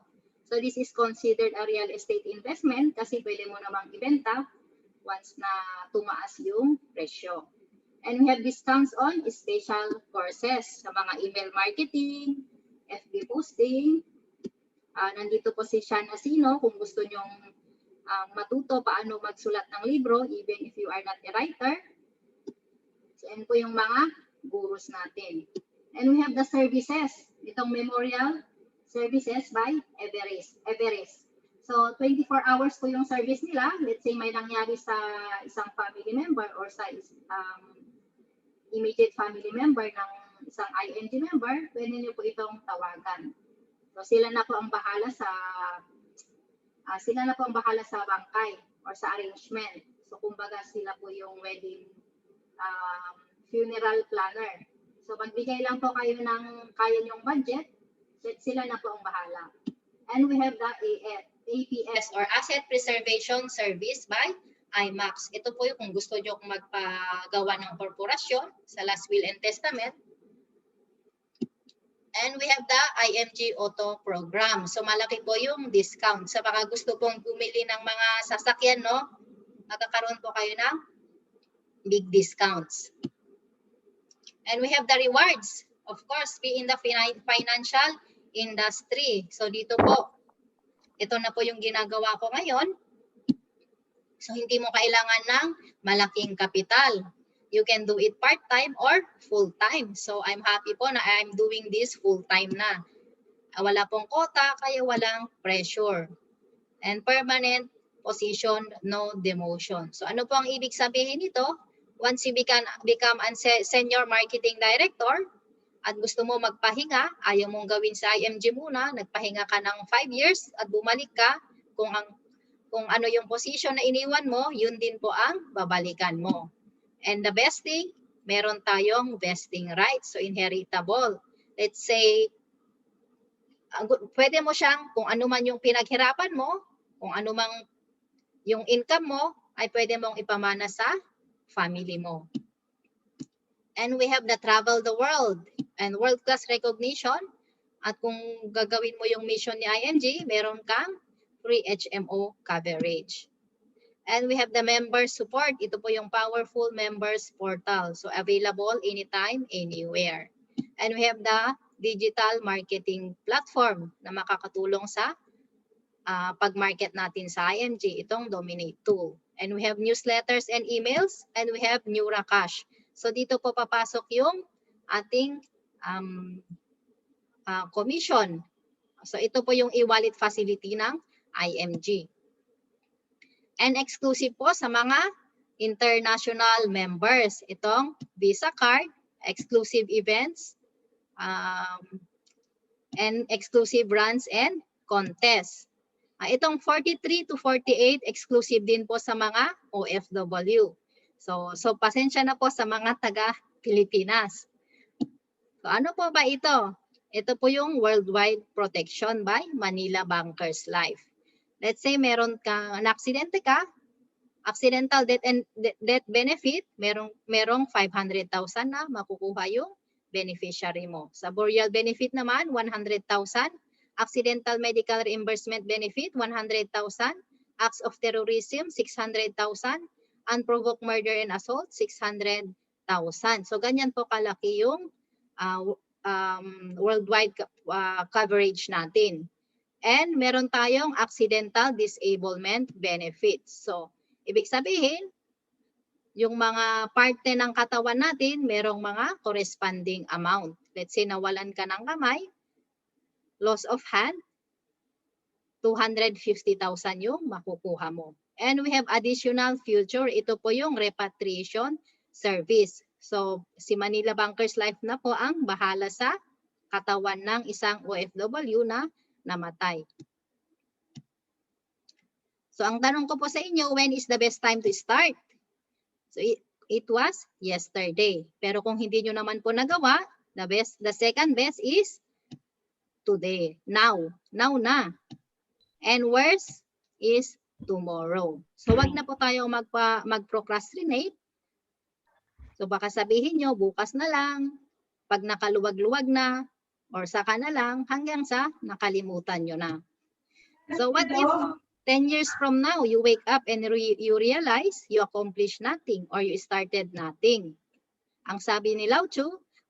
So this is considered a real estate investment kasi pwede mo namang ibenta once na tumaas yung presyo. And we have discounts on special courses sa mga email marketing, FB posting. Nandito po si Sean Asino kung gusto nyong matuto paano magsulat ng libro even if you are not a writer. So, yan po yung mga gurus natin. And we have the services. Itong memorial services by Everest. So, 24 hours po yung service nila. Let's say may nangyari sa isang family member or sa immediate family member ng isang IMG member, pwede niyo po itong tawagan. So, sila na po ang bahala sa bangkay or sa arrangement. So, kumbaga sila po yung wedding funeral planner. So magbigay lang po kayo ng kaya nyong budget, at sila na po ang bahala. And we have the APS or Asset Preservation Service by IMAX. Ito po yung kung gusto nyo magpagawa ng korporasyon sa last will and testament. And we have the IMG Auto Program. So malaki po yung discount. Sa baka gusto pong bumili ng mga sasakyan, no? Magkakaroon po kayo ng big discounts. And we have the rewards. Of course, be in the financial industry. So dito po, ito na po yung ginagawa ko ngayon. So hindi mo kailangan ng malaking kapital. You can do it part-time or full-time. So I'm happy po na I'm doing this full-time na. Wala pong quota, kaya walang pressure. And permanent position, no demotion. So ano po ang ibig sabihin nito? Once you become a senior marketing director at gusto mo magpahinga, ayaw mong gawin sa IMG muna, nagpahinga ka ng 5 years at bumalik ka, kung ano yung position na iniwan mo, yun din po ang babalikan mo. And the best thing, meron tayong vesting rights, so inheritable. Let's say, pwede mo siyang, kung ano man yung pinaghirapan mo, kung ano mang yung income mo, ay pwede mong ipamana sa family mo. And we have the travel the world and world-class recognition. At kung gagawin mo yung mission ni IMG, meron kang free HMO coverage. And we have the member support. Ito po yung powerful members portal. So available anytime, anywhere. And we have the digital marketing platform na makakatulong sa pag-market natin sa IMG, itong Dominate tool. And we have newsletters and emails, and we have NeuraCash. So dito po papasok yung ating commission. So ito po yung e-wallet facility ng IMG. And exclusive po sa mga international members. Itong Visa card, exclusive events, and exclusive runs and contests. Itong 43 to 48, exclusive din po sa mga OFW. So pasensya na po sa mga taga-Pilipinas. So ano po ba ito? Ito po yung Worldwide Protection by Manila Bankers Life. Let's say meron kang na-aksidente ka, accidental death benefit, merong 500,000 na makukuha yung beneficiary mo. Sa burial benefit naman, 100,000. Accidental medical reimbursement benefit, 100,000. Acts of terrorism, 600,000. Unprovoked murder and assault, 600,000. So ganyan po kalaki yung worldwide coverage natin. And meron tayong accidental disablement benefits. So, ibig sabihin, yung mga parte ng katawan natin, merong mga corresponding amount. Let's say, nawalan ka ng kamay, loss of hand, 250,000 yung makukuha mo. And we have additional future. Ito po yung repatriation service. So, si Manila Bankers Life na po ang bahala sa katawan ng isang OFW na namatay. So, ang tanong ko po sa inyo, when is the best time to start? So, it was yesterday. Pero kung hindi nyo naman po nagawa, the second best is today. Now na. And worst is tomorrow. So, wag na po tayo mag-procrastinate. So, baka sabihin nyo, bukas na lang, pag nakaluwag-luwag na, or saka na lang, hanggang sa nakalimutan nyo na. So, what if 10 years from now, you wake up and you realize you accomplished nothing or you started nothing? Ang sabi ni Lao Tzu,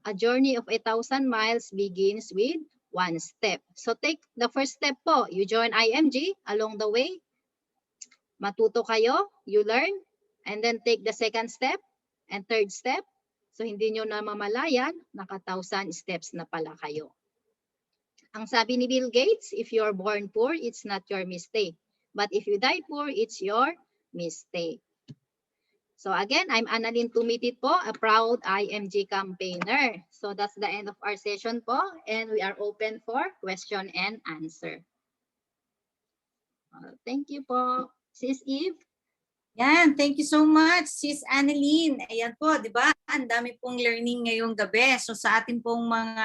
a journey of 1,000 miles begins with one step. So take the first step po. You join IMG. Along the way, matuto kayo, you learn, and then take the second step and third step. So hindi nyo na mamalayan, naka 1,000 steps na pala kayo. Ang sabi ni Bill Gates, if you're born poor, it's not your mistake. But if you die poor, it's your mistake. So again, I'm Annalyn Tumitit po, a proud IMG campaigner. So that's the end of our session po, and we are open for question and answer. Thank you po. Sis Eve. Yan, thank you so much, Sis Annalyn. Ayan po, di ba? Ang dami pong learning ngayong gabi. So sa ating pong mga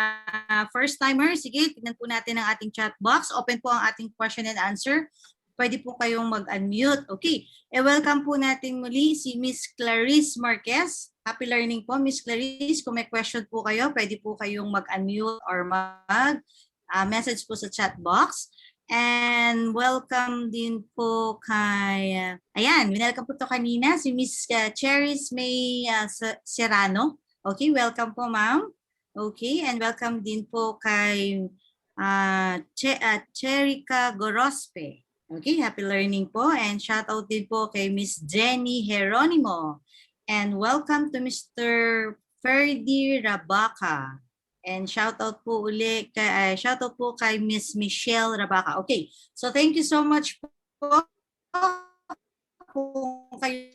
first-timers, sige, tignan po natin ang ating chat box. Open po ang ating question and answer. Pwede po kayong mag-unmute. Okay, welcome po natin muli si Miss Clarice Marquez. Happy learning po, Miss Clarice. Kung may question po kayo, pwede po kayong mag-unmute or mag-message po sa chat box. And welcome din po kay, ayan, winelcome po to kanina, si Miss Cheris May Serrano. Okay, welcome po ma'am. Okay, and welcome din po kay Cherica Gorospe. Okay, happy learning po. And shout out din po kay Miss Jenny Geronimo. And welcome to Mr. Ferdi Rabaca. And shout out po kay Miss Michelle Rabaca. Okay. So thank you so much po. Kung kayo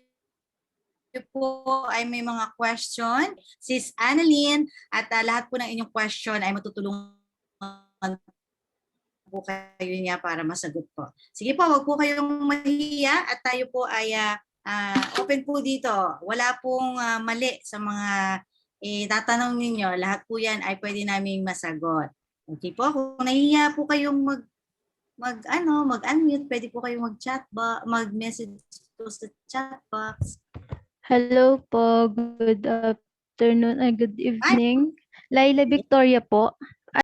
po ay may mga question, Sis Annalyn, at lahat po ng inyong question ay matutulungan po kayo niya para masagot po. Sige po, wag po kayong mahiya at tayo po ay open po dito. Wala pong mali sa mga tatanong ninyo, lahat po yan ay pwede naming masagot. Okay po, kung nahihiya po kayong mag-unmute, pwede po kayong mag-chat ba, mag-message po sa chat box. Hello po, good afternoon, good evening. Laila Victoria po.